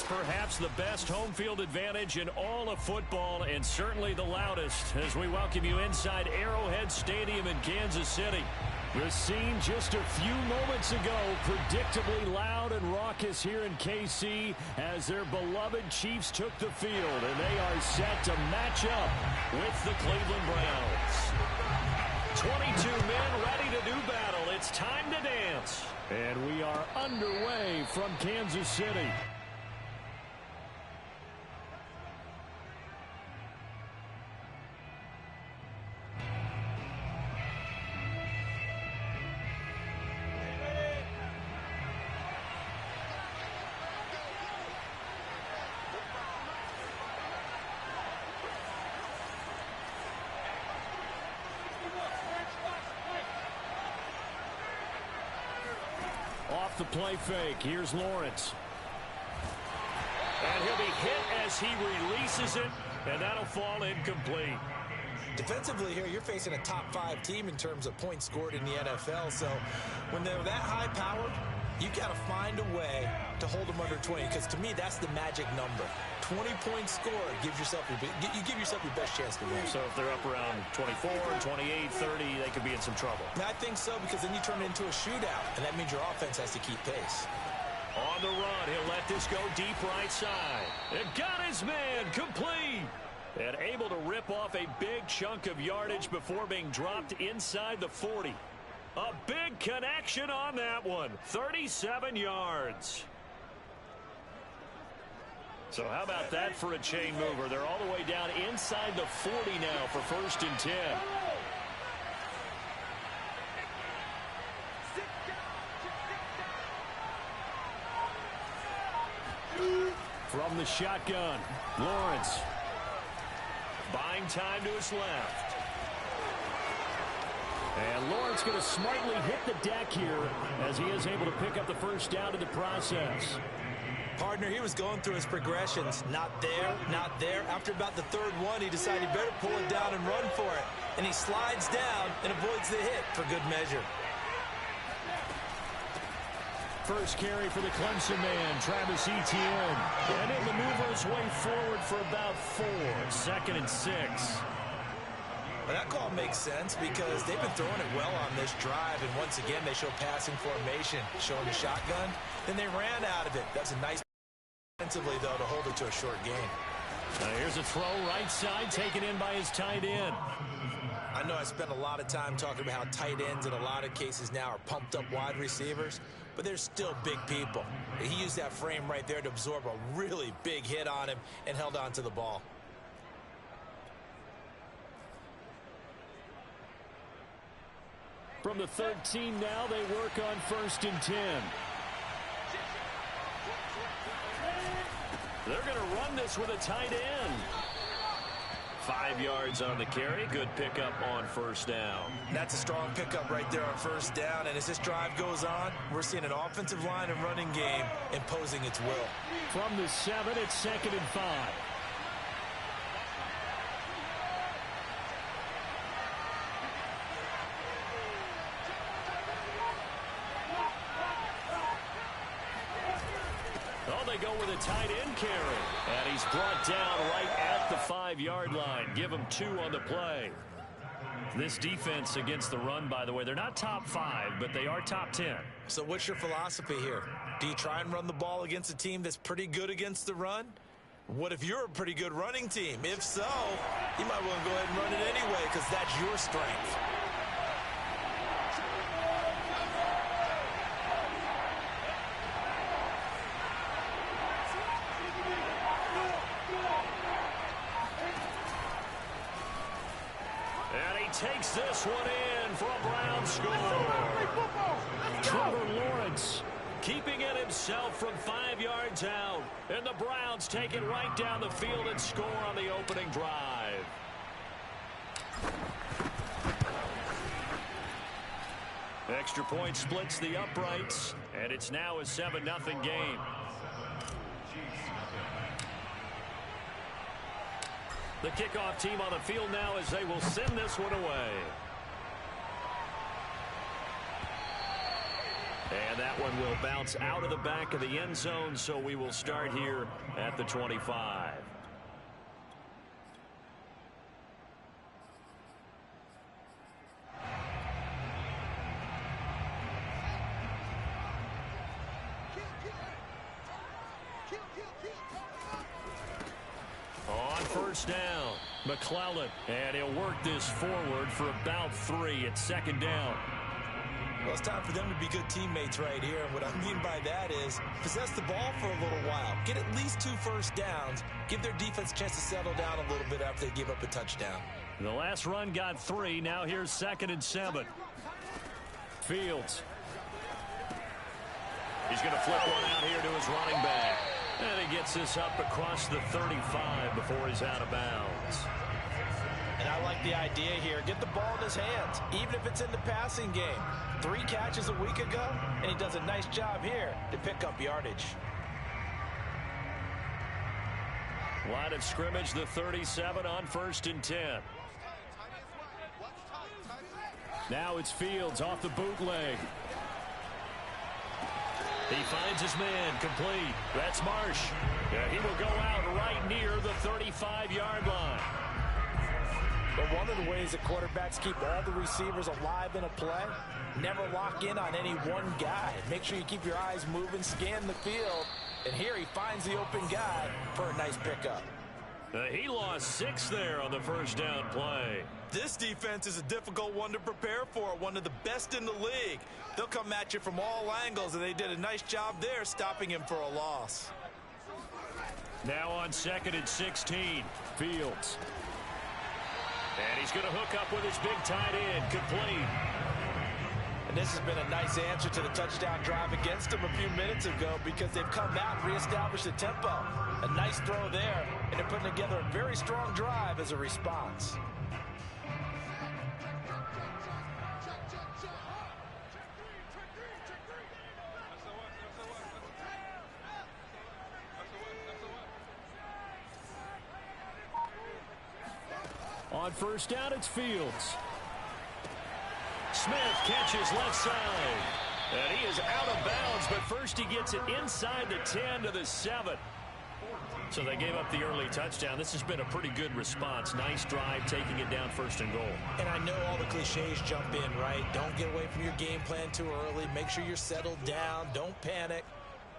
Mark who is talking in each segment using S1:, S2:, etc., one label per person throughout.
S1: perhaps the best home field advantage in all of football, and certainly the loudest, as we welcome you inside Arrowhead Stadium in Kansas City. The scene just a few moments ago, predictably loud and raucous here in KC as their beloved Chiefs took the field, and they are set to match up with the Cleveland Browns. 22 men ready to do battle. It's time to dance. And we are underway from Kansas City. Off the play fake. Here's Lawrence. And he'll be hit as he releases it, and that'll fall incomplete.
S2: Defensively here, you're facing a top-5 team in terms of points scored in the NFL, so when they're that high-powered, you've got to find a way to hold them under 20, because to me, that's the magic number. 20 points scored, you give yourself your best chance to win.
S1: So if they're up around 24, 28, 30, they could be in some trouble.
S2: I think so, because then you turn it into a shootout, and that means your offense has to keep pace.
S1: On the run, he'll let this go deep right side. And got his man, complete. And able to rip off a big chunk of yardage before being dropped inside the 40. A big connection on that one. 37 yards. So how about that for a chain mover? They're all the way down inside the 40 now for 1st and 10. From the shotgun, Lawrence. Buying time to his left. And Lawrence going to smartly hit the deck here as he is able to pick up the first down in the process.
S2: Partner, he was going through his progressions. Not there, not there. After about the 3rd one, he decided he better pull it down and run for it. And he slides down and avoids the hit for good measure.
S1: First carry for the Clemson man, Travis Etienne. And it maneuvers way forward for about 4. 2nd and 6.
S2: Well, that call makes sense because they've been throwing it well on this drive. And once again, they show passing formation, showing the shotgun. Then they ran out of it. That's a nice defensively, though, to hold it to a short game.
S1: Here's a throw right side taken in by his tight end.
S2: I know I spent a lot of time talking about how tight ends in a lot of cases now are pumped up wide receivers, but they're still big people. He used that frame right there to absorb a really big hit on him and held on to the ball.
S1: From the 13 now, they work on 1st and 10. They're going to run this with a tight end. 5 yards on the carry. Good pickup on 1st down.
S2: That's a strong pickup right there on 1st down. And as this drive goes on, we're seeing an offensive line and running game imposing its will.
S1: From the 7, it's 2nd and 5. They go with a tight end carry. And he's brought down right at the 5-yard line. Give him 2 on the play. This defense against the run, by the way, they're not top 5, but they are top 10.
S2: So what's your philosophy here? Do you try and run the ball against a team that's pretty good against the run? What if you're a pretty good running team? If so, you might want to go ahead and run it anyway because that's your strength.
S1: Takes this one in for a Brown score. Trevor Lawrence keeping it himself from 5 yards out. And the Browns take it right down the field and score on the opening drive. Extra point splits the uprights, and it's now a 7-0 game. The kickoff team on the field now as they will send this one away. And that one will bounce out of the back of the end zone, so we will start here at the 25. On first down, McClellan, and he'll work this forward for about 3 at second down.
S2: Well, it's time for them to be good teammates right here. And what I mean by that is possess the ball for a little while. Get at least 2 first downs. Give their defense a chance to settle down a little bit after they give up a touchdown.
S1: The last run got 3. Now here's 2nd and 7. Fields. He's going to flip one out here to his running back. And he gets this up across the 35 before he's out of bounds.
S2: And I like the idea here. Get the ball in his hands, even if it's in the passing game. 3 catches a week ago, and he does a nice job here to pick up yardage.
S1: Line of scrimmage, the 37 on 1st and 10. Now it's Fields off the bootleg. He finds his man, complete. That's Marsh. Yeah, he will go out right near the 35-yard line.
S2: But one of the ways that quarterbacks keep all the receivers alive in a play, never lock in on any one guy. Make sure you keep your eyes moving, scan the field, and here he finds the open guy for a nice pickup.
S1: He lost 6 there on the first down play.
S2: This defense is a difficult one to prepare for, one of the best in the league. They'll come at you from all angles, and they did a nice job there stopping him for a loss.
S1: Now on 2nd and 16, Fields. And he's going to hook up with his big tight end, complete.
S2: And this has been a nice answer to the touchdown drive against them a few minutes ago because they've come out and reestablished the tempo. A nice throw there, and they're putting together a very strong drive as a response.
S1: On first down, it's Fields. Smith catches left side. And he is out of bounds, but first he gets it inside the 10 to the 7. So they gave up the early touchdown. This has been a pretty good response. Nice drive, taking it down 1st and goal.
S2: And I know all the cliches jump in, right? Don't get away from your game plan too early. Make sure you're settled down. Don't panic.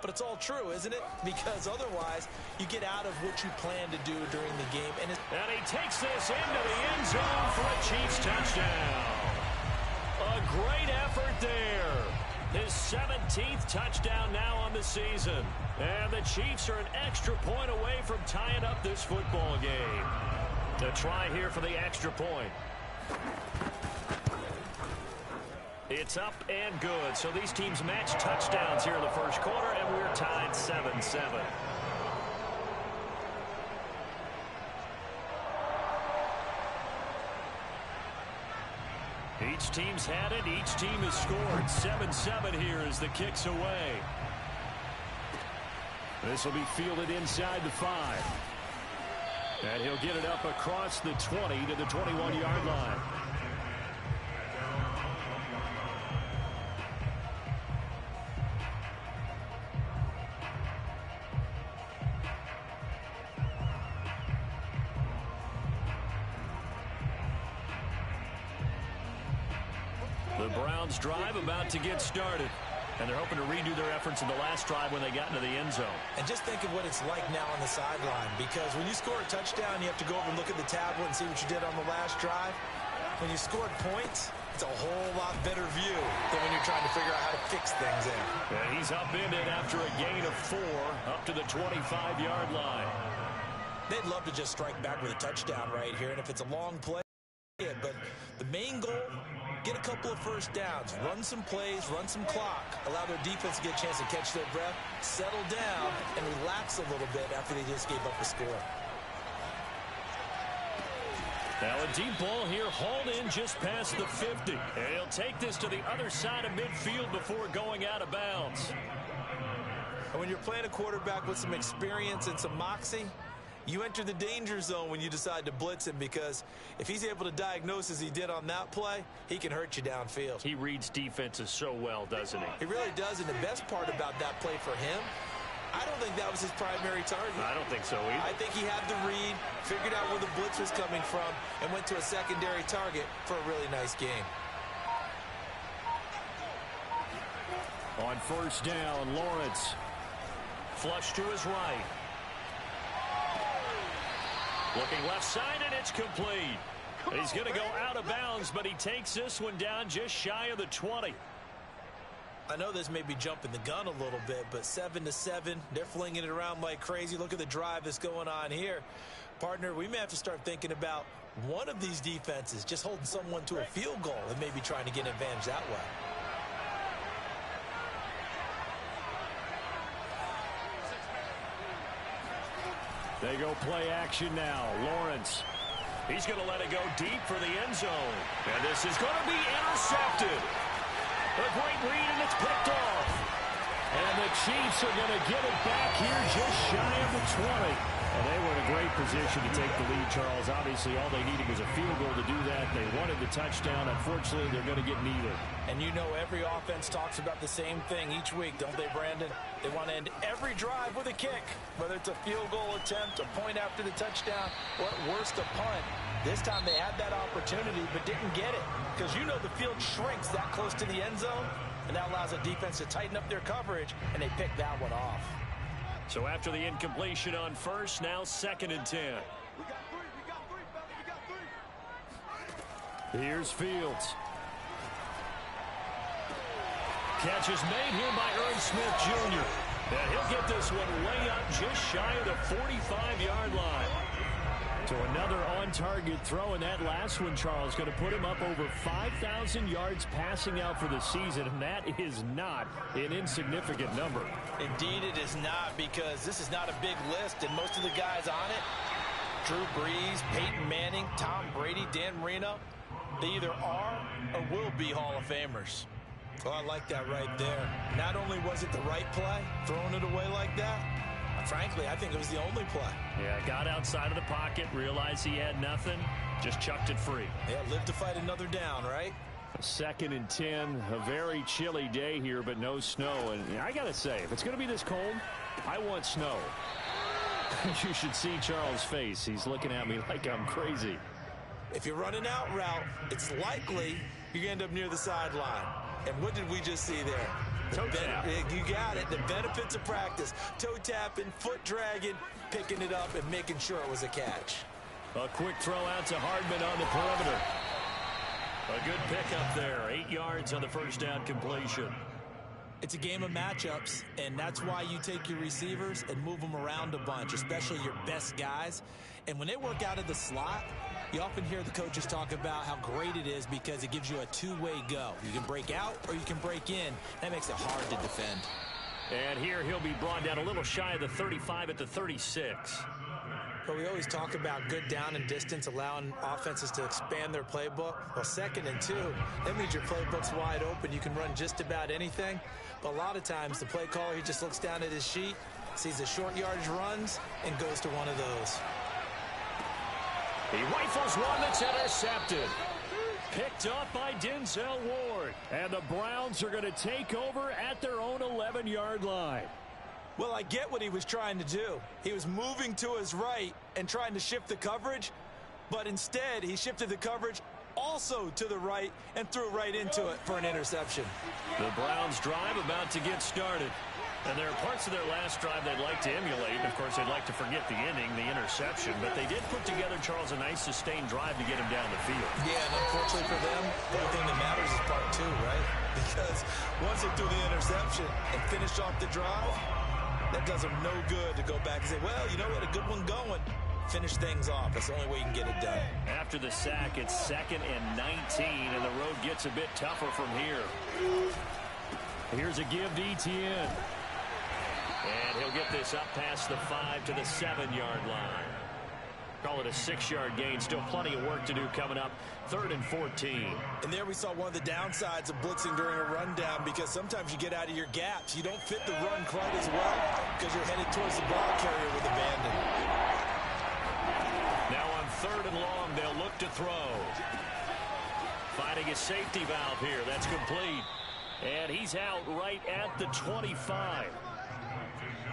S2: But it's all true, isn't it? Because otherwise, you get out of what you plan to do during the game. And
S1: he takes this into the end zone for a Chiefs touchdown. A great effort there. His 17th touchdown now on the season. And the Chiefs are an extra point away from tying up this football game. The try here for the extra point. It's up and good. So these teams match touchdowns here in the first quarter, and we're tied 7-7. Each team's had it. Each team has scored. 7-7 here as the kick's away. This will be fielded inside the 5. And he'll get it up across the 20 to the 21-yard line. The Browns drive about to get started. And they're hoping to redo their efforts in the last drive when they got into the end zone.
S2: And just think of what it's like now on the sideline. Because when you score a touchdown, you have to go over and look at the tablet and see what you did on the last drive. When you scored points, it's a whole lot better view than when you're trying to figure out how to fix things in.
S1: And he's upended after a gain of 4 up to the 25-yard line.
S2: They'd love to just strike back with a touchdown right here. And if it's a long play, but the main goal, get a couple of first downs, run some plays, run some clock, allow their defense to get a chance to catch their breath, settle down, and relax a little bit after they just gave up a score.
S1: Now a deep ball here, hauled in just past the 50. And he'll take this to the other side of midfield before going out of bounds.
S2: And when you're playing a quarterback with some experience and some moxie, You enter the danger zone when you decide to blitz him, because if he's able to diagnose as he did on that play, he can hurt you downfield.
S1: He reads defenses so well, doesn't he?
S2: He really does, and the best part about that play for him, I don't think that was his primary target.
S1: I don't think so either.
S2: I think he had the read, figured out where the blitz was coming from, and went to a secondary target for a really nice game.
S1: On first down, Lawrence. Flush to his right. Looking left side, and it's complete. He's going to go out of bounds, but he takes this one down just shy of the 20.
S2: I know this may be jumping the gun a little bit, but 7-7, they're flinging it around like crazy. Look at the drive that's going on here. Partner, we may have to start thinking about one of these defenses just holding someone to a field goal and maybe trying to get an advantage that way.
S1: They go play action now. Lawrence. He's going to let it go deep for the end zone. And this is going to be intercepted. A great read, and it's picked off. And the Chiefs are going to get it back here just shy of the 20. And they were in a great position to take the lead, Charles. Obviously, all they needed was a field goal to do that. They wanted the touchdown. Unfortunately, they're going to get neither.
S2: And you know every offense talks about the same thing each week, don't they, Brandon? They want to end every drive with a kick, whether it's a field goal attempt, a point after the touchdown, or at worst, a punt. This time they had that opportunity but didn't get it, because you know the field shrinks that close to the end zone, and that allows a defense to tighten up their coverage, and they pick that one off.
S1: So after the incompletion on first, now 2nd and 10. Here's Fields. Catch is made here by Irv Smith Jr. And he'll get this one way up just shy of the 45-yard line. So another on-target throw, and that last one, Charles, going to put him up over 5,000 yards passing out for the season, and that is not an insignificant number.
S2: Indeed it is not, because this is not a big list, and most of the guys on it, Drew Brees, Peyton Manning, Tom Brady, Dan Marino, they either are or will be Hall of Famers. Well, I like that right there. Not only was it the right play, throwing it away like that, frankly, I think it was the only play.
S1: Yeah, got outside of the pocket, realized he had nothing, just chucked it free.
S2: Yeah, live to fight another down, right?
S1: 2nd and 10, a very chilly day here, but no snow. And I got to say, if it's going to be this cold, I want snow. You should see Charles' face. He's looking at me like I'm crazy.
S2: If you're running out route, it's likely you're going to end up near the sideline. And what did we just see there?
S1: Toe tap.
S2: You got it. The benefits of practice. Toe tapping, foot dragging, picking it up, and making sure it was a catch.
S1: A quick throw out to Hardman on the perimeter. A good pickup there. 8 yards on the first down completion.
S2: It's a game of matchups, and that's why you take your receivers and move them around a bunch, especially your best guys. And when they work out of the slot, you often hear the coaches talk about how great it is because it gives you a two-way go. You can break out or you can break in. That makes it hard to defend.
S1: And here he'll be brought down a little shy of the 35 at the 36.
S2: But we always talk about good down and distance, allowing offenses to expand their playbook. Well, 2nd and 2, that means your playbook's wide open. You can run just about anything. But a lot of times the play caller, he just looks down at his sheet, sees the short yardage runs, and goes to one of those.
S1: He rifles one that's intercepted. Picked up by Denzel Ward. And the Browns are going to take over at their own 11-yard line.
S2: Well, I get what he was trying to do. He was moving to his right and trying to shift the coverage, but instead he shifted the coverage also to the right and threw right into it for an interception.
S1: The Browns drive about to get started. And there are parts of their last drive they'd like to emulate. Of course, they'd like to forget the inning, the interception. But they did put together, Charles, a nice sustained drive to get him down the field.
S2: Yeah, and unfortunately for them, the only thing that matters is part 2, right? Because once they threw the interception and finished off the drive, that does them no good to go back and say, well, you know what, a good one going. Finish things off. That's the only way you can get it done. After the sack, it's 2nd and 19, and the road gets a bit tougher from here. Here's a give to Etienne. And he'll get this up past the 5 to the 7-yard line. Call it a 6-yard gain. Still plenty of work to do coming up. 3rd and 14. And there we saw one of the downsides of blitzing during a rundown, because sometimes you get out of your gaps. You don't fit the run quite as well because you're headed towards the ball carrier with abandon.
S1: to throw. Finding a safety valve here. That's complete. And he's out right at the 25.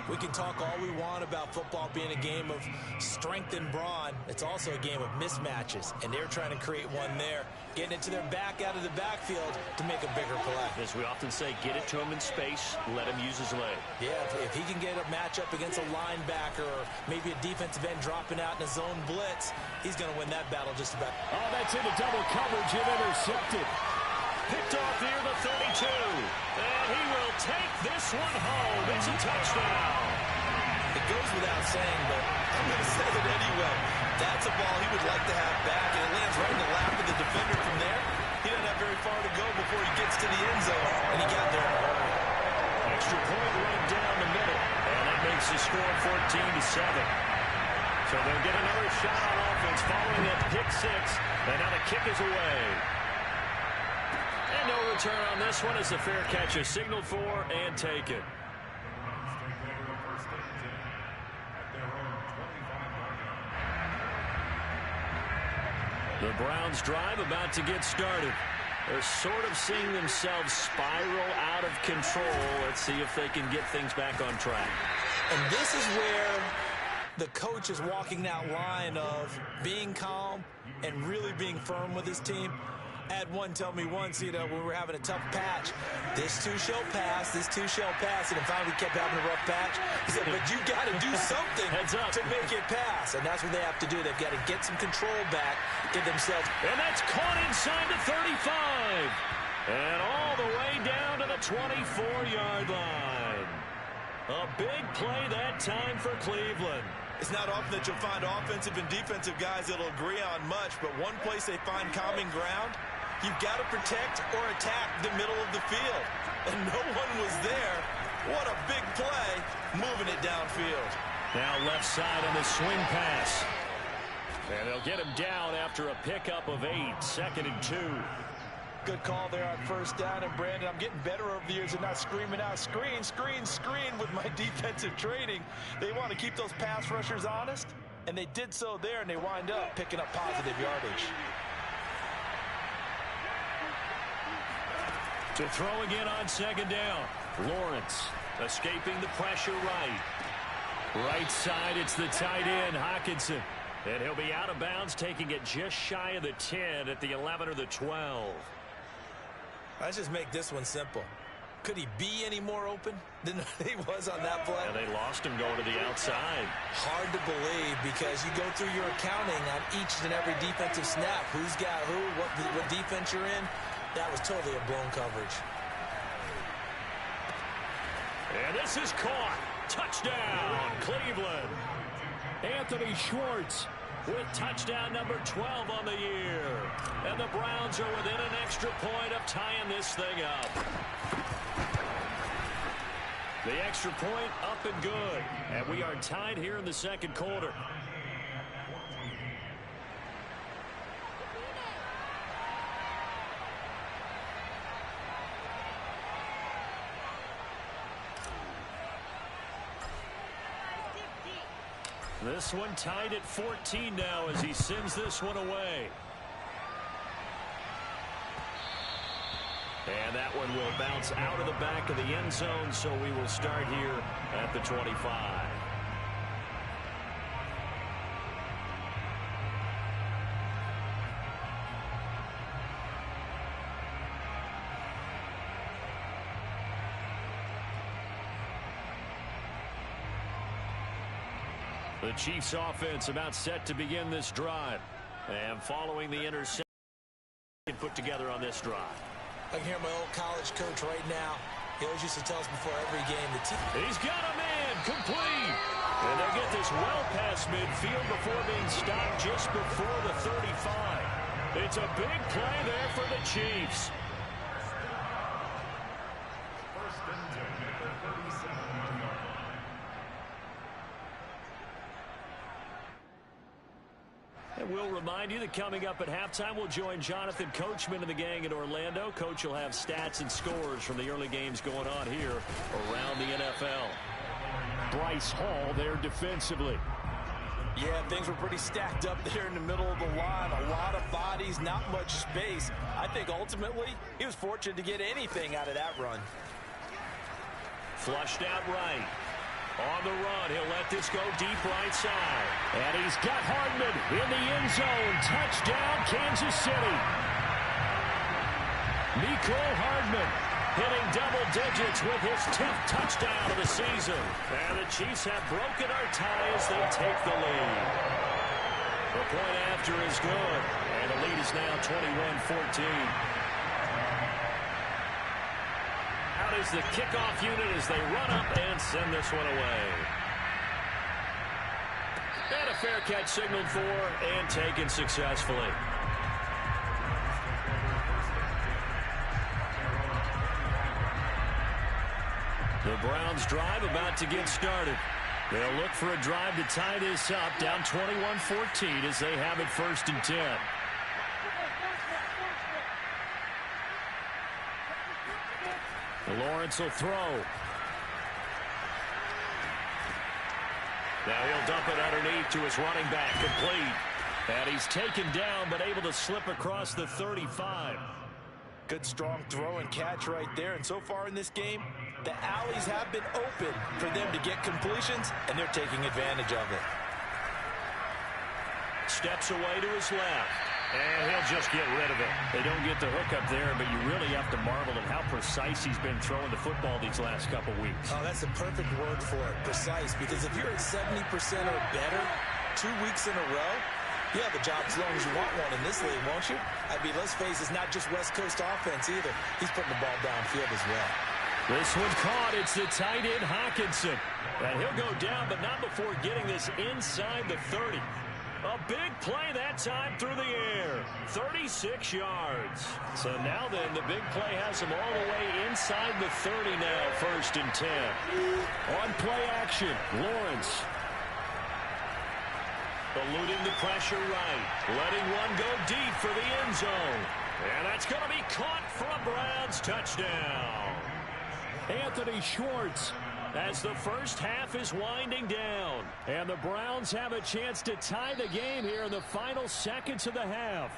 S2: We can talk all we want about football being a game of strength and brawn. It's also a game of mismatches, and they're trying to create one there, getting it to their back out of the backfield to make a bigger play.
S1: As we often say, get it to him in space, let him use his leg.
S2: Yeah, if he can get a matchup against a linebacker or maybe a defensive end dropping out in a zone blitz, he's going to win that battle just about.
S1: Oh, that's into double coverage and intercepted. Picked off near the 32. And he will take this one home. It's a touchdown.
S2: It goes without saying, but I'm going to say it anyway. That's a ball he would like to have back, and it lands right in the lap of the defender from there. He doesn't have very far to go before he gets to the end zone, and he got there in a hurry.
S1: Extra point right down the middle, and that makes the score 14-7. So they'll get another shot on offense following that pick six, and now the kick is away. And no return on this one as the fair catch is signaled for and taken. The Browns drive about to get started. They're sort of seeing themselves spiral out of control. Let's see if they can get things back on track.
S2: And this is where the coach is walking that line of being calm and really being firm with his team. I had one tell me once, when we were having a tough patch, this too shall pass, this too shall pass. And finally we kept having a rough patch. He said, but you got to do something to make it pass. And that's what they have to do. They've got to get some control back, get themselves.
S1: And that's caught inside the 35. And all the way down to the 24-yard line. A big play that time for Cleveland.
S2: It's not often that you'll find offensive and defensive guys that'll agree on much, but one place they find common ground, you've got to protect or attack the middle of the field. And no one was there. What a big play, moving it downfield.
S1: Now left side on the swing pass. And they'll get him down after a pickup of 8, 2nd and 2.
S2: Good call there on first down. And, Brandon, I'm getting better over the years and not screaming out, screen, screen, screen with my defensive training. They want to keep those pass rushers honest, and they did so there, and they wind up picking up positive yardage.
S1: To throw again on 2nd down. Lawrence escaping the pressure right. Right side, it's the tight end, Hockenson. And he'll be out of bounds, taking it just shy of the 10 at the 11 or the 12.
S2: Let's just make this one simple. Could he be any more open than he was on that play?
S1: And they lost him going to the outside.
S2: Hard to believe because you go through your accounting on each and every defensive snap. Who's got who, what defense you're in. That was totally a blown coverage.
S1: And this is caught. Touchdown, Cleveland. Anthony Schwartz with touchdown number 12 on the year. And the Browns are within an extra point of tying this thing up. The extra point up and good. And we are tied here in the second quarter. This one tied at 14 now as he sends this one away. And that one will bounce out of the back of the end zone, so we will start here at the 25. The Chiefs offense about set to begin this drive. And following the interception put together on this drive.
S2: I can hear my old college coach right now. He always used to tell us before every game.
S1: He's got a man complete. And they'll get this well past midfield before being stopped just before the 35. It's a big play there for the Chiefs. And we'll remind you that coming up at halftime, we'll join Jonathan Coachman and the gang in Orlando. Coach will have stats and scores from the early games going on here around the NFL. Bryce Hall there defensively.
S2: Yeah, things were pretty stacked up there in the middle of the line. A lot of bodies, not much space. I think ultimately he was fortunate to get anything out of that run.
S1: Flushed out right. On the run, he'll let this go deep right side. And he's got Hardman in the end zone. Touchdown, Kansas City. Mecole Hardman hitting double digits with his 10th touchdown of the season. And the Chiefs have broken our tie as they take the lead. The point after is good. And the lead is now 21-14. Out is the kickoff unit as they run up and send this one away. And a fair catch signaled for and taken successfully. The Browns drive about to get started. They'll look for a drive to tie this up, down 21-14 as they have it 1st and 10. Lawrence will throw. Now he'll dump it underneath to his running back, complete. And he's taken down but able to slip across the 35.
S2: Good strong throw and catch right there. And so far in this game, the alleys have been open for them to get completions, and they're taking advantage of it.
S1: Steps away to his left. And he'll just get rid of it. They don't get the hook up there, but you really have to marvel at how precise he's been throwing the football these last couple weeks.
S2: Oh, that's a perfect word for it, precise. Because if you're at 70% or better 2 weeks in a row, you have a job as long as you want one in this league, won't you? I mean, let's face it, it's not just West Coast offense either. He's putting the ball downfield as well.
S1: This one caught. It's the tight end, Hockenson. And he'll go down, but not before getting this inside the 30. A big play that time through the air. 36 yards. So now then, the big play has him all the way inside the 30 now, 1st and 10. On play action, Lawrence. Eluding the pressure right. Letting one go deep for the end zone. And that's going to be caught for a Browns touchdown. Anthony Schwartz, as the first half is winding down. And the Browns have a chance to tie the game here in the final seconds of the half.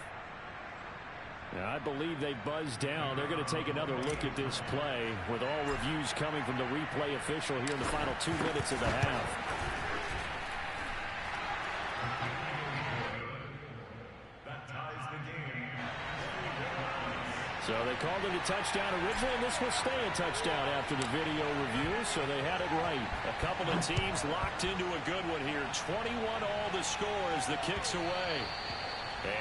S1: Now, I believe they buzzed down. They're going to take another look at this play with all reviews coming from the replay official here in the final 2 minutes of the half. So they called it a touchdown originally, and this will stay a touchdown after the video review, so they had it right. A couple of teams locked into a good one here. 21 all the score as the kick's away.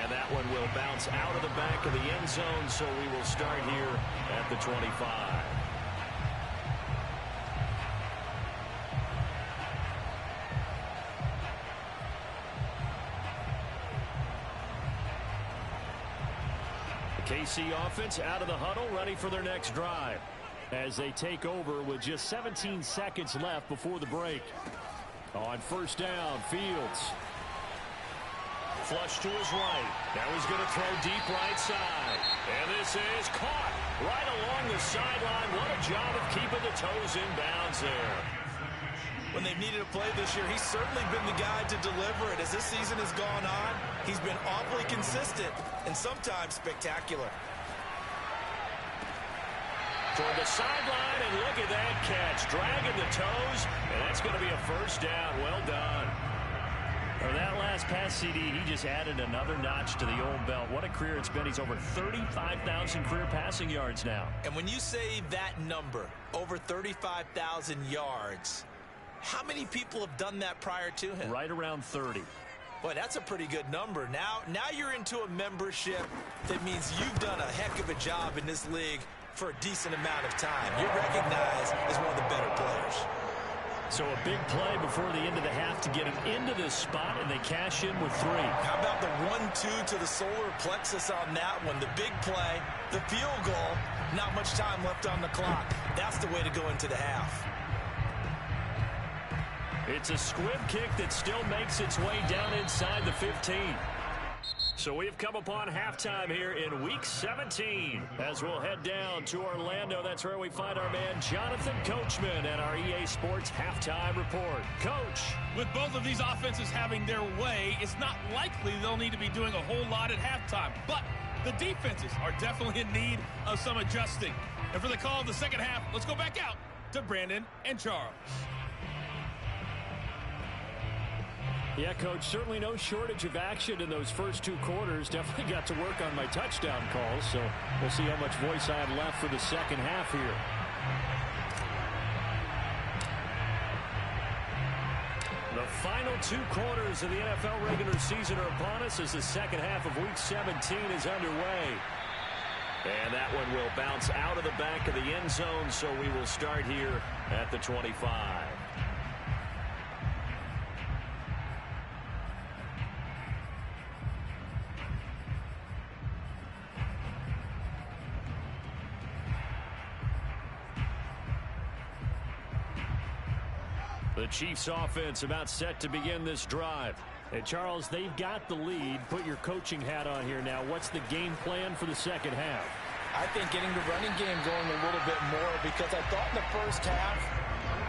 S1: And that one will bounce out of the back of the end zone, so we will start here at the 25. KC offense out of the huddle, ready for their next drive as they take over with just 17 seconds left before the break. On 1st down, Fields. Flush to his right. Now he's going to throw deep right side. And this is caught right along the sideline. What a job of keeping the toes in bounds there. When they've needed a play this year, he's certainly been the guy to deliver it. As this season has gone on, he's been awfully consistent and sometimes spectacular. Toward the sideline, and look at that catch. Dragging the toes, and that's going to be a 1st down. Well done. For that last pass CD, he just added another notch to the old belt. What a career it's been. He's over 35,000 career passing yards now. And when you say that number, over 35,000 yards, how many people have done that prior to him? Right around 30. Boy, that's a pretty good number. Now you're into a membership that means you've done a heck of a job in this league for a decent amount of time. You're recognized as one of the better players. So a big play before the end of the half to get him into this spot, and they cash in with 3. How about the 1-2 to the solar plexus on that one? The big play, the field goal, not much time left on the clock. That's the way to go into the half. It's a squib kick that still makes its way down inside the 15. So we've come upon halftime here in Week 17 as we'll head down to Orlando. That's where we find our man Jonathan Coachman and our EA Sports Halftime Report. Coach.
S3: With both of these offenses having their way, it's not likely they'll need to be doing a whole lot at halftime. But the defenses are definitely in need of some adjusting. And for the call of the second half, let's go back out to Brandon and Charles.
S1: Yeah, Coach, certainly no shortage of action in those first two quarters. Definitely got to work on my touchdown calls, so we'll see how much voice I have left for the second half here. The final two quarters of the NFL regular season are upon us as the second half of Week 17 is underway. And that one will bounce out of the back of the end zone, so we will start here at the 25. The Chiefs offense about set to begin this drive. And Charles, they've got the lead. Put your coaching hat on here now. What's the game plan for the second half?
S2: I think getting the running game going a little bit more, because I thought in the first half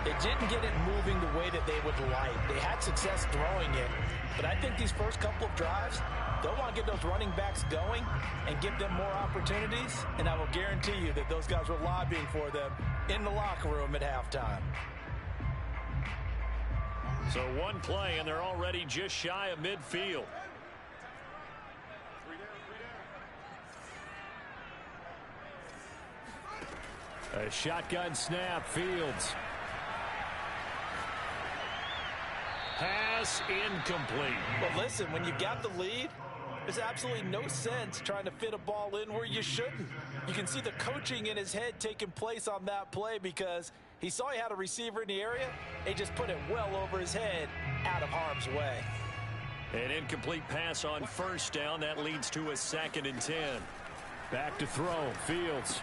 S2: it didn't get it moving the way that they would like. They had success throwing it, but I think these first couple of drives, they'll want to get those running backs going and give them more opportunities, and I will guarantee you that those guys were lobbying for them in the locker room at halftime.
S1: So one play, and they're already just shy of midfield. A shotgun snap, Fields. Pass incomplete.
S2: Well, listen, when you've got the lead, there's absolutely no sense trying to fit a ball in where you shouldn't. You can see the coaching in his head taking place on that play because he saw he had a receiver in the area. He just put it well over his head, out of harm's way.
S1: An incomplete pass on first down. That leads to a 2nd and 10. Back to throw. Fields.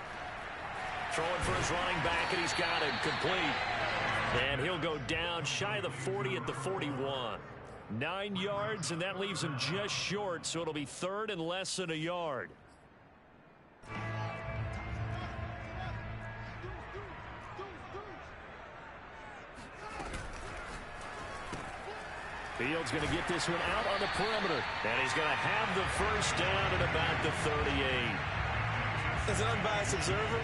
S1: Throwing for his running back, and he's got him complete. And he'll go down shy of the 40 at the 41. 9 yards, and that leaves him just short, so it'll be 3rd and less than a yard. Fields going to get this one out on the perimeter. And he's going to have the first down at about the 38.
S2: As an unbiased observer,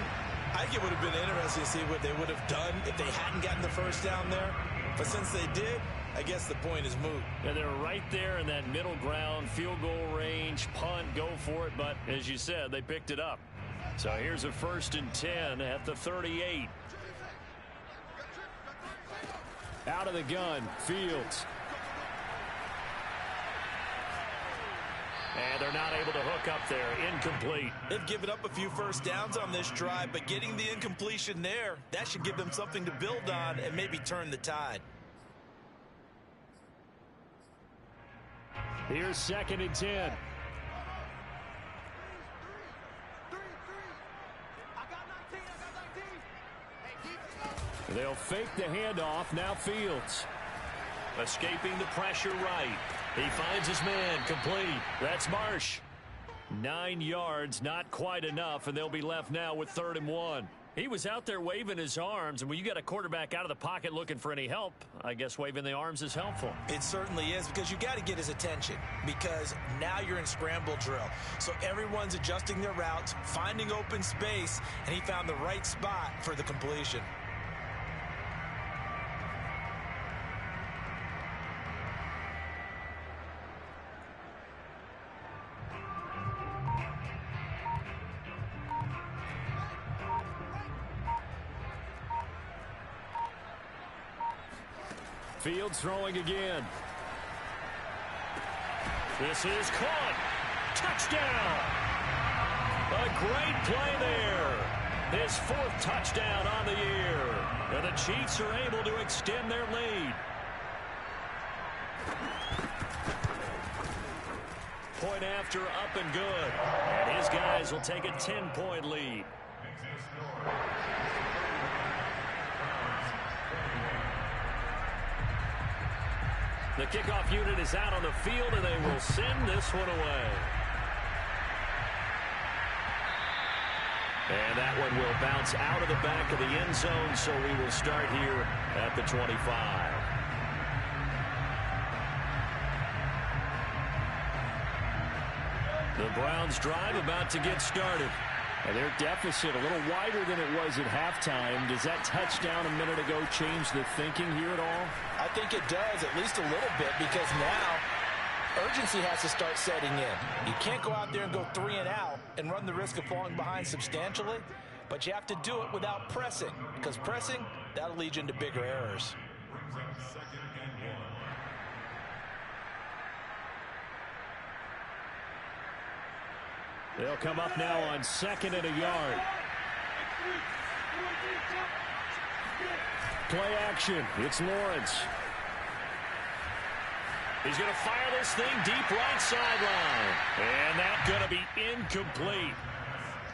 S2: I think it would have been interesting to see what they would have done if they hadn't gotten the first down there. But since they did, I guess the point is moot.
S1: And they're right there in that middle ground, field goal range, punt, go for it. But as you said, they picked it up. So here's a 1st and 10 at the 38. Out of the gun, Fields. And they're not able to hook up there. Incomplete.
S2: They've given up a few first downs on this drive, but getting the incompletion there, that should give them something to build on and maybe turn the tide.
S1: Here's 2nd and 10. They'll fake the handoff. Now Fields. Escaping the pressure right. He finds his man complete. That's Marsh. 9 yards, not quite enough, and they'll be left now with 3rd and 1. He was out there waving his arms, and when you got a quarterback out of the pocket looking for any help, I guess waving the arms is helpful.
S2: It certainly is, because you got to get his attention, because now you're in scramble drill. So everyone's adjusting their routes, finding open space, and he found the right spot for the completion.
S1: Fields throwing again. This is caught. Touchdown. A great play there. His 4th touchdown on the year. And the Chiefs are able to extend their lead. Point after, up and good. And his guys will take a 10-point lead. The kickoff unit is out on the field, and they will send this one away. And that one will bounce out of the back of the end zone, so we will start here at the 25. The Browns drive about to get started. And their deficit a little wider than it was at halftime. Does that touchdown a minute ago change the thinking here at all?
S2: I think it does, at least a little bit, because now urgency has to start setting in. You can't go out there and go 3 and out and run the risk of falling behind substantially, but you have to do it without pressing, because pressing, that'll lead you into bigger errors.
S1: They'll come up now on 2nd and a yard. Play action. It's Lawrence. He's going to fire this thing deep right sideline. And that's going to be incomplete.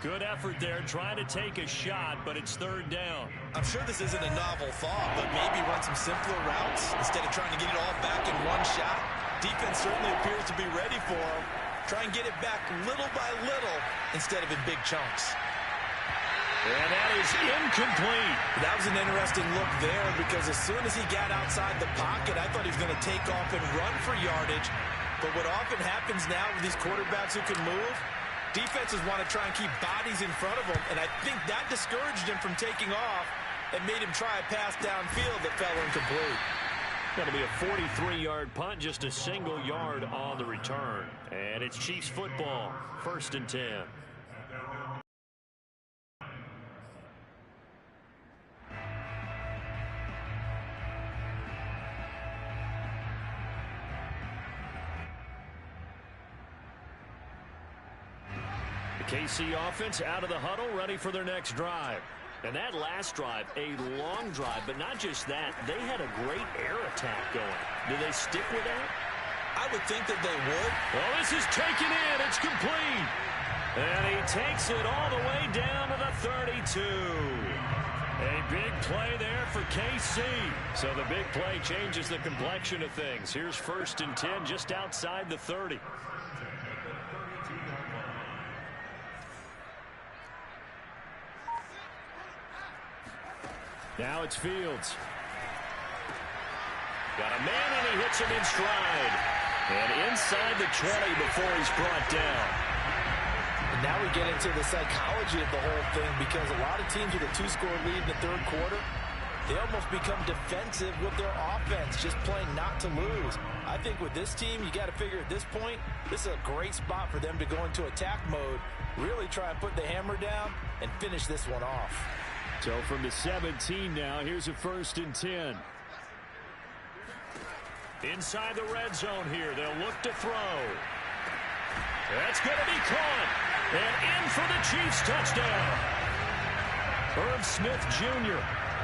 S1: Good effort there trying to take a shot, but it's 3rd down.
S2: I'm sure this isn't a novel thought, but maybe run some simpler routes instead of trying to get it all back in one shot. Defense certainly appears to be ready for him. Try and get it back little by little instead of in big chunks.
S1: And that is incomplete.
S2: That was an interesting look there because as soon as he got outside the pocket, I thought he was going to take off and run for yardage. But what often happens now with these quarterbacks who can move, defenses want to try and keep bodies in front of them, and I think that discouraged him from taking off and made him try a pass downfield that fell incomplete.
S1: That'll be a 43-yard punt, just a single yard on the return. And it's Chiefs football, 1st and 10. The KC offense out of the huddle, ready for their next drive. And that last drive, a long drive, but not just that. They had a great air attack going. Do they stick with that?
S2: I would think that they would.
S1: Well, this is taken in. It's complete. And he takes it all the way down to the 32. A big play there for KC. So the big play changes the complexion of things. Here's 1st and 10 just outside the 30. Now it's Fields. Got a man, and he hits him in stride. And inside the 20 before he's brought down.
S2: And now we get into the psychology of the whole thing because a lot of teams with a 2-score lead in the 3rd quarter, they almost become defensive with their offense, just playing not to lose. I think with this team, you got to figure at this point, this is a great spot for them to go into attack mode, really try and put the hammer down and finish this one off.
S1: So from the 17 now, here's a 1st and 10. Inside the red zone here, they'll look to throw. That's going to be caught. And in for the Chiefs touchdown. Irv Smith Jr.,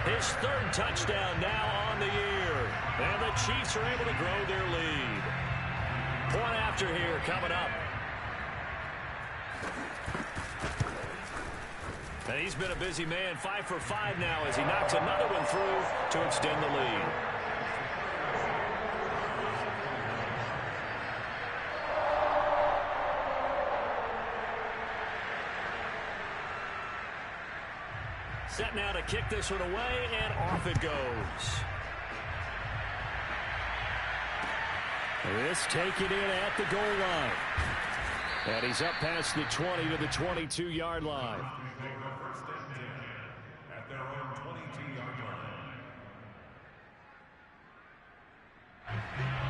S1: his 3rd touchdown now on the year. And the Chiefs are able to grow their lead. Point after here coming up. And he's been a busy man, 5 for 5 now as he knocks another one through to extend the lead. Set now to kick this one away, and off it goes. This taken in at the goal line. And he's up past the 20 to the 22-yard line.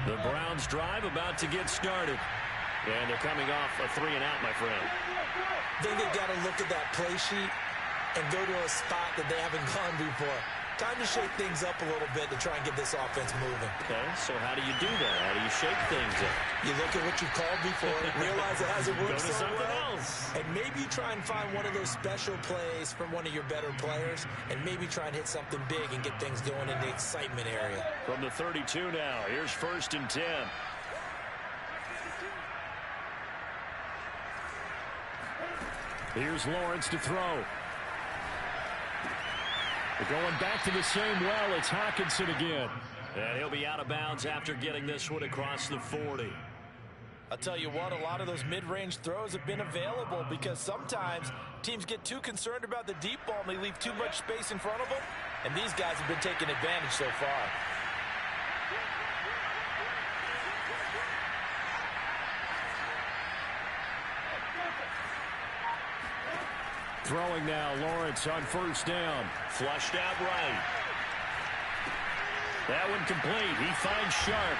S1: The Browns drive about to get started. And they're coming off a 3 and out, my friend.
S2: I think they've got to look at that play sheet and go to a spot that they haven't gone before. Time to shake things up a little bit to try and get this offense moving.
S1: Okay, so how do you do that? How do you shake things up?
S2: You look at what you've called before, realize it hasn't worked
S1: Go to
S2: so
S1: something
S2: well,
S1: else.
S2: and maybe you try and find one of those special plays from one of your better players, and maybe try and hit something big and get things going in the excitement area.
S1: From the 32 now, here's 1st and 10. Here's Lawrence to throw. They're going back to the same well. It's Hockenson again. And he'll be out of bounds after getting this one across the 40.
S2: I'll tell you what, a lot of those mid-range throws have been available because sometimes teams get too concerned about the deep ball and they leave too much space in front of them. And these guys have been taking advantage so far.
S1: Throwing now, Lawrence on first down. Flushed out right. That one complete. He finds Sharp.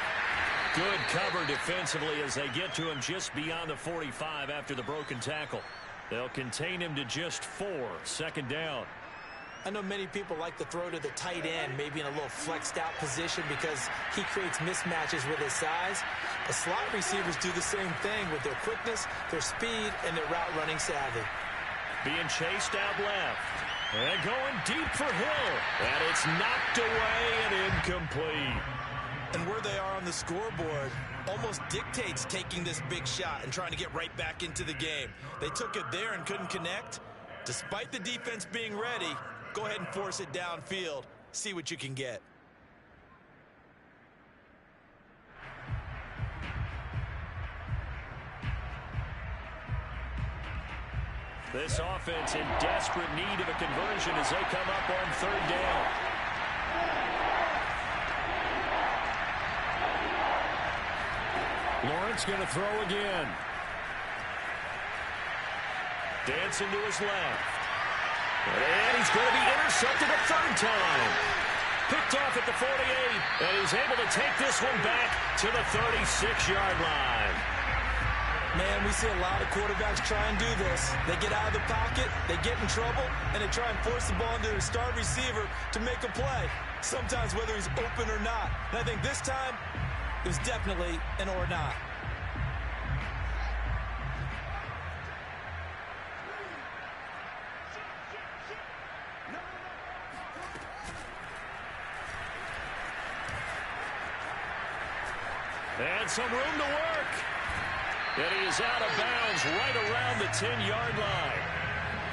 S1: Good cover defensively as they get to him just beyond the 45 after the broken tackle. They'll contain him to just 4. Second down.
S2: I know many people like to throw to the tight end, maybe in a little flexed out position because he creates mismatches with his size. The slot receivers do the same thing with their quickness, their speed, and their route running savvy.
S1: Being chased out left. And going deep for Hill. And it's knocked away and incomplete.
S2: And where they are on the scoreboard almost dictates taking this big shot and trying to get right back into the game. They took it there and couldn't connect. Despite the defense being ready, go ahead and force it downfield. See what you can get.
S1: This offense in desperate need of a conversion as they come up on third down. Lawrence going to throw again. Dancing to his left. And he's going to be intercepted a third time. Picked off at the 48. And he's able to take this one back to the 36-yard line.
S2: Man, we see a lot of quarterbacks try and do this. They get out of the pocket, they get in trouble, and they try and force the ball into their star receiver to make a play, sometimes whether he's open or not. And I think this time, it was definitely an or not.
S1: And some room to work. And he is out of bounds right around the 10-yard line.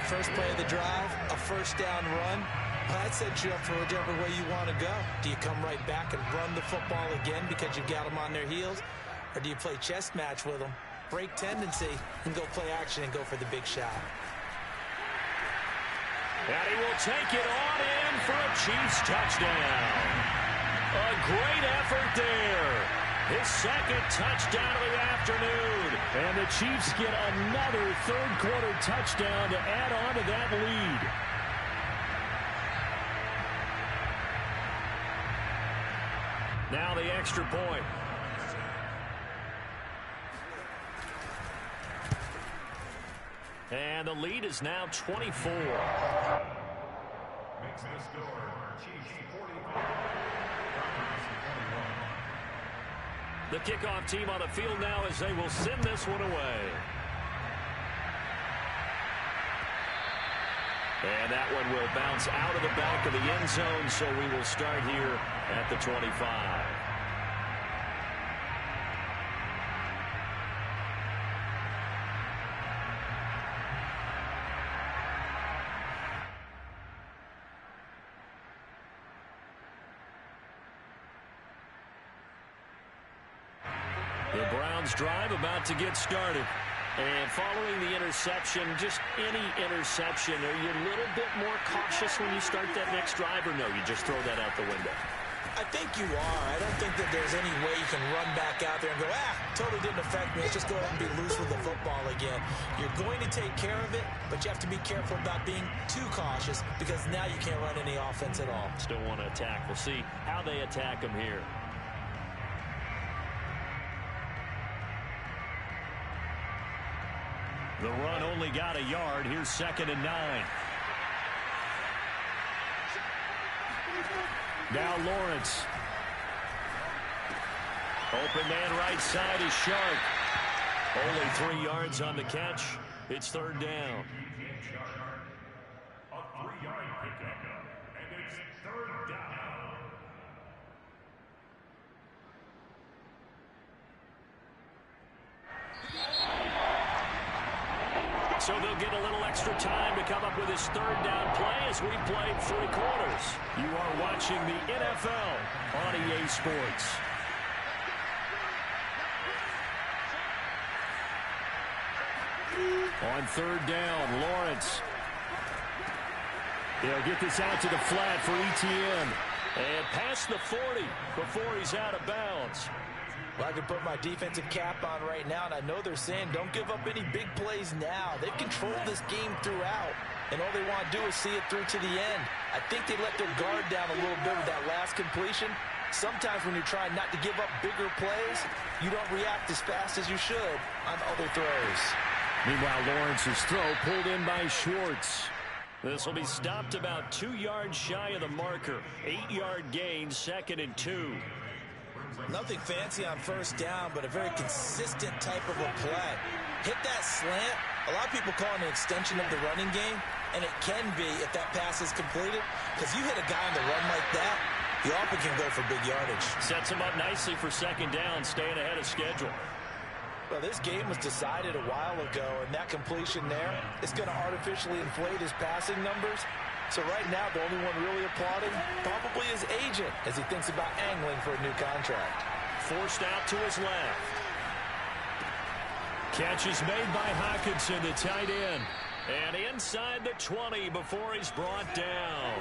S2: First play of the drive, a first down run. Well, that sets you up for whichever way you want to go. Do you come right back and run the football again because you've got them on their heels? Or do you play chess match with them, break tendency, and go play action and go for the big shot?
S1: And he will take it on in for a Chiefs touchdown. A great effort there. His second touchdown of the afternoon. And the Chiefs get another third-quarter touchdown to add on to that lead. Now the extra point. And the lead is now 24. Makes the score. Chiefs 45. The kickoff team on the field now as they will send this one away. And that one will bounce out of the back of the end zone, so we will start here at the 25. The Browns drive about to get started. And following the interception, just any interception, are you a little bit more cautious when you start that next drive, or no, you just throw that out the window?
S2: I think you are. I don't think that there's any way you can run back out there and go, totally didn't affect me. Let's just go ahead and be loose with the football again. You're going to take care of it, but you have to be careful about being too cautious because now you can't run any offense at all.
S1: Still want to attack. We'll see how they attack them here. The run only got a yard. Here's 2nd and 9. Now Lawrence. Open man right side is Sharp. Only 3 yards on the catch. It's 3rd down. A 3-yard pickup, and it's 3rd down. So they'll get a little extra time to come up with his third down play as we played 3 quarters. You are watching the NFL on EA Sports. On 3rd down, Lawrence. They'll get this out to the flat for Etienne. And past the 40 before he's out of bounds.
S2: Well, I can put my defensive cap on right now, and I know they're saying don't give up any big plays now. They've controlled this game throughout, and all they want to do is see it through to the end. I think they let their guard down a little bit with that last completion. Sometimes when you're trying not to give up bigger plays, you don't react as fast as you should on other throws.
S1: Meanwhile, Lawrence's throw pulled in by Schwartz. This will be stopped about 2 yards shy of the marker. 8-yard gain, 2nd and 2.
S2: Nothing fancy on 1st down, but a very consistent type of a play. Hit that slant. A lot of people call it an extension of the running game, and it can be if that pass is completed, because you hit a guy on the run like that, you often can go for big yardage. Sets him up nicely for 2nd down, staying ahead of schedule. Well, this game was decided a while ago, and that completion there is going to artificially inflate his passing numbers. So right now, the only one really applauding probably his agent as he thinks about angling for a new contract. Forced out to his left. Catch is made by Hockenson, the tight end. And inside the 20 before he's brought down.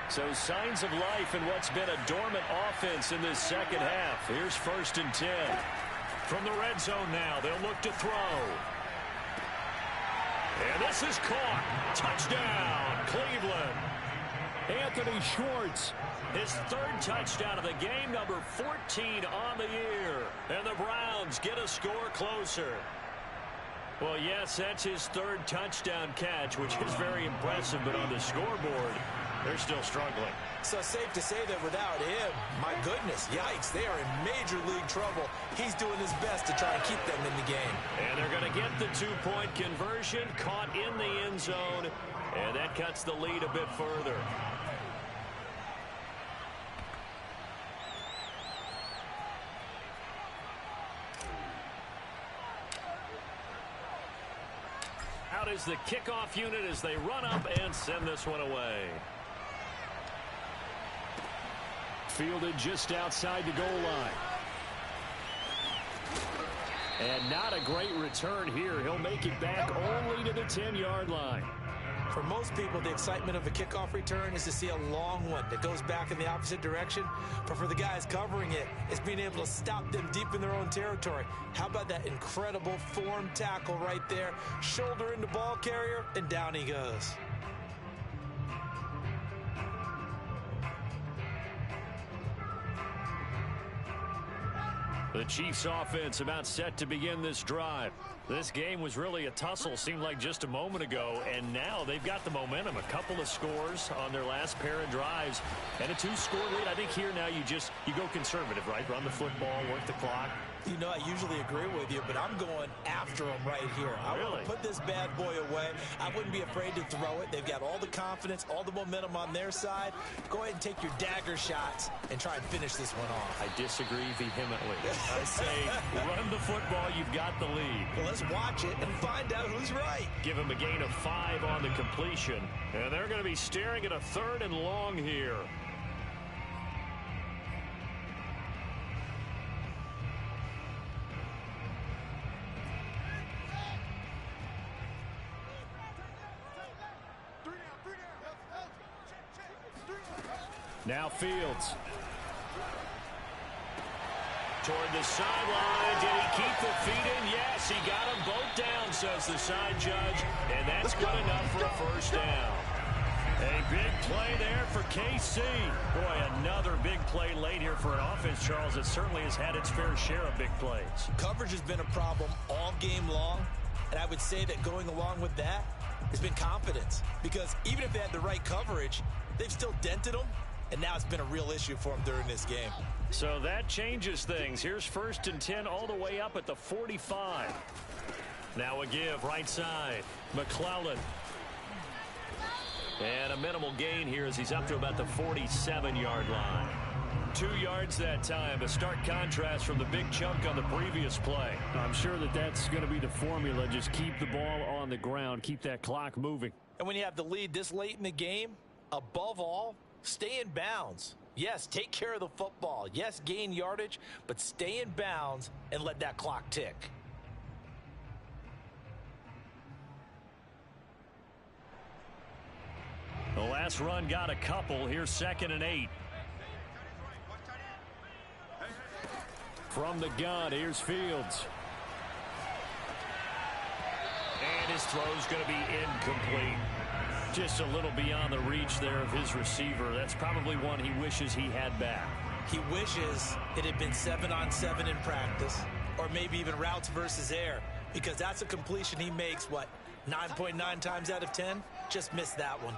S2: So signs of life in what's been a dormant offense in this 2nd half. Here's 1st and 10. From the red zone now, they'll look to throw. And this is caught. Touchdown, Cleveland. Anthony Schwartz, his 3rd touchdown of the game, number 14 on the year. And the Browns get a score closer. Well, yes, that's his 3rd touchdown catch, which is very impressive, but on the scoreboard, they're still struggling. So safe to say that without him, my goodness, yikes, they are in major league trouble. He's doing his best to try and keep them in the game. And they're going to get the 2-point conversion, caught in the end zone, and that cuts the lead a bit further. Out is the kickoff unit as they run up and send this one away. Fielded just outside the goal line. And not a great return here. He'll make it back only to the 10-yard line. For most people, the excitement of a kickoff return is to see a long one that goes back in the opposite direction. But for the guys covering it, it's being able to stop them deep in their own territory. How about that incredible form tackle right there? Shoulder into ball carrier, and down he goes. The Chiefs offense about set to begin this drive. This game was really a tussle, seemed like just a moment ago, and now they've got the momentum. A couple of scores on their last pair of drives and a 2-score lead. I think here now you go conservative, right? Run the football, work the clock. You know, I usually agree with you, but I'm going after them right here. I want to put this bad boy away. I wouldn't be afraid to throw it. They've got all the confidence, all the momentum on their side. Go ahead and take your dagger shots and try and finish this one off. I disagree vehemently. I say run the football. You've got the lead. Well, let's watch it and find out who's right. Give him a gain of 5 on the completion. And they're going to be staring at a 3rd and long here. Now Fields. Toward the sideline. Did he keep the feet in? Yes, he got them both down, says the side judge. And that's good enough for a 1st down. A big play there for KC. Boy, another big play late here for an offense, Charles, that certainly has had its fair share of big plays. Coverage has been a problem all game long. And I would say that going along with that has been confidence. Because even if they had the right coverage, they've still dented them. And now it's been a real issue for him during this game. So that changes things. Here's 1st and 10 all the way up at the 45. Now a give right side. McClellan. And a minimal gain here as he's up to about the 47-yard line.
S1: 2 yards that time. A stark contrast from the big chunk on the previous play.
S4: I'm sure that that's going to be the formula. Just keep the ball on the ground. Keep that clock moving.
S2: And when you have the lead this late in the game, above all, stay in bounds. Yes, take care of the football. Yes, gain yardage, but stay in bounds and let that clock tick.
S1: The last run got a couple. Here's 2nd and 8. From the gun, here's Fields. And his throw's going to be incomplete. Just a little beyond the reach there of his receiver. That's probably one he wishes he had back.
S2: He wishes it had been 7-on-7 in practice, or maybe even routes versus air, because that's a completion he makes, 9.9 times out of 10? Just missed that one.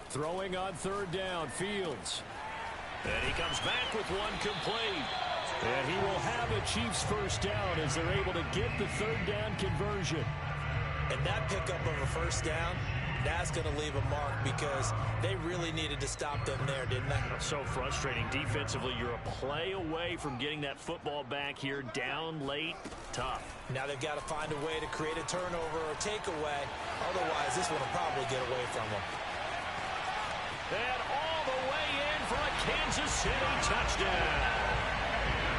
S1: Throwing on 3rd down, Fields. And he comes back with one complete. And he will have a Chiefs first down as they're able to get the 3rd down conversion.
S2: And that pickup of a first down, that's going to leave a mark because they really needed to stop them there, didn't they?
S1: So frustrating. Defensively, you're a play away from getting that football back here down late. Tough.
S2: Now they've got to find a way to create a turnover or takeaway. Otherwise, this one will probably get away from them.
S1: And all the way in for a Kansas City touchdown.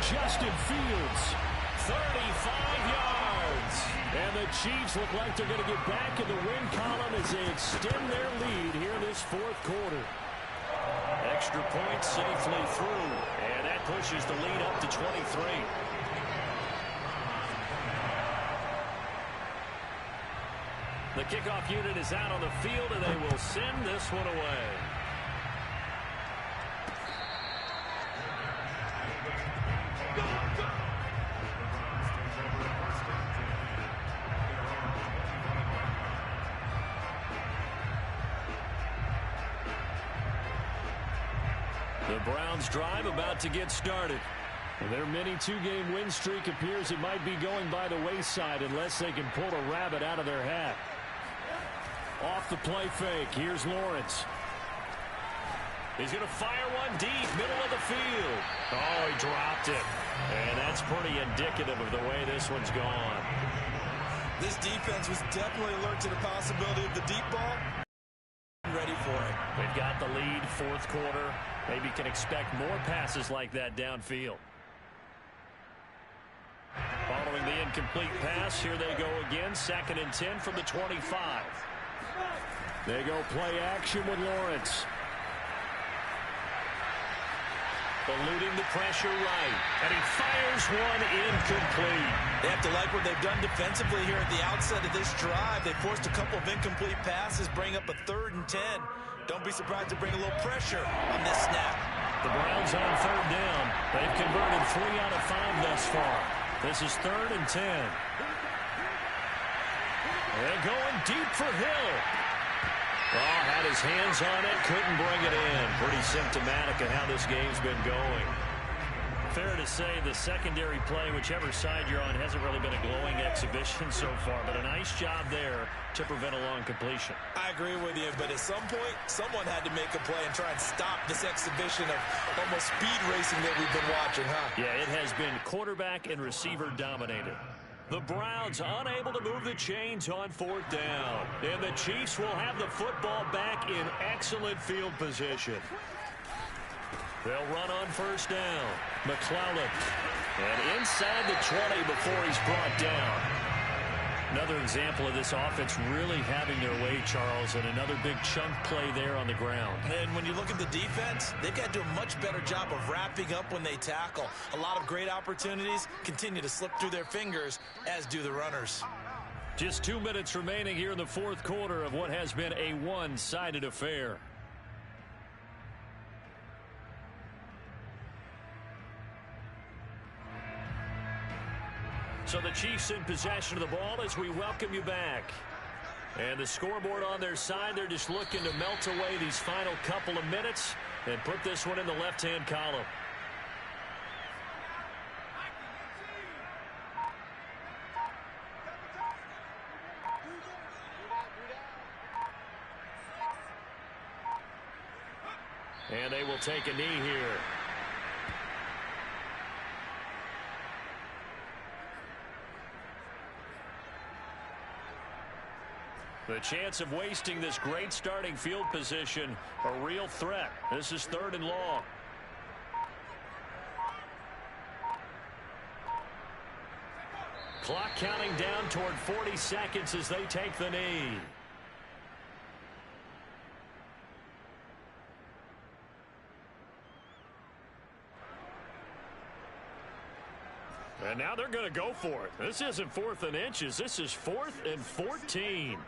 S1: Justin Fields, 35 yards. And the Chiefs look like they're going to get back in the win column as they extend their lead here in this 4th quarter. Extra point safely through. And that pushes the lead up to 23. The kickoff unit is out on the field, and they will send this one away. The Browns drive about to get started. Their mini 2-game win streak appears it might be going by the wayside unless they can pull a rabbit out of their hat. Off the play fake, here's Lawrence. He's going to fire one deep, middle of the field. Oh, he dropped it. And that's pretty indicative of the way this one's gone.
S2: This defense was definitely alert to the possibility of the deep ball. Ready for it.
S1: They've got the lead, 4th quarter. Maybe can expect more passes like that downfield. Following the incomplete pass, here they go again. 2nd and 10 from the 25. They go play action with Lawrence. Eluding the pressure right. And he fires one incomplete.
S2: They have to like what they've done defensively here at the outset of this drive. They forced a couple of incomplete passes, bring up a 3rd and 10. Don't be surprised to bring a little pressure on this snap.
S1: The Browns on 3rd down. They've converted 3 out of 5 thus far. This is 3rd and 10. They're going deep for Hill. Oh, had his hands on it, couldn't bring it in. Pretty symptomatic of how this game's been going. Fair to say the secondary play, whichever side you're on, hasn't really been a glowing exhibition so far, but a nice job there to prevent a long completion.
S2: I agree with you, but at some point, someone had to make a play and try and stop this exhibition of almost speed racing that we've been watching, huh?
S1: Yeah, it has been quarterback and receiver dominated. The Browns unable to move the chains on 4th down. And the Chiefs will have the football back in excellent field position. They'll run on 1st down. McClellan. And inside the 20 before he's brought down. Another example of this offense really having their way, Charles, and another big chunk play there on the ground.
S2: And when you look at the defense, they've got to do a much better job of wrapping up when they tackle. A lot of great opportunities continue to slip through their fingers, as do the runners.
S1: Just 2 minutes remaining here in the 4th quarter of what has been a one-sided affair. So the Chiefs in possession of the ball as we welcome you back. And the scoreboard on their side, they're just looking to melt away these final couple of minutes and put this one in the left-hand column. And they will take a knee here. The chance of wasting this great starting field position, a real threat. This is 3rd and long. Clock counting down toward 40 seconds as they take the knee. And now they're going to go for it. This isn't 4th and inches. This is 4th and 14.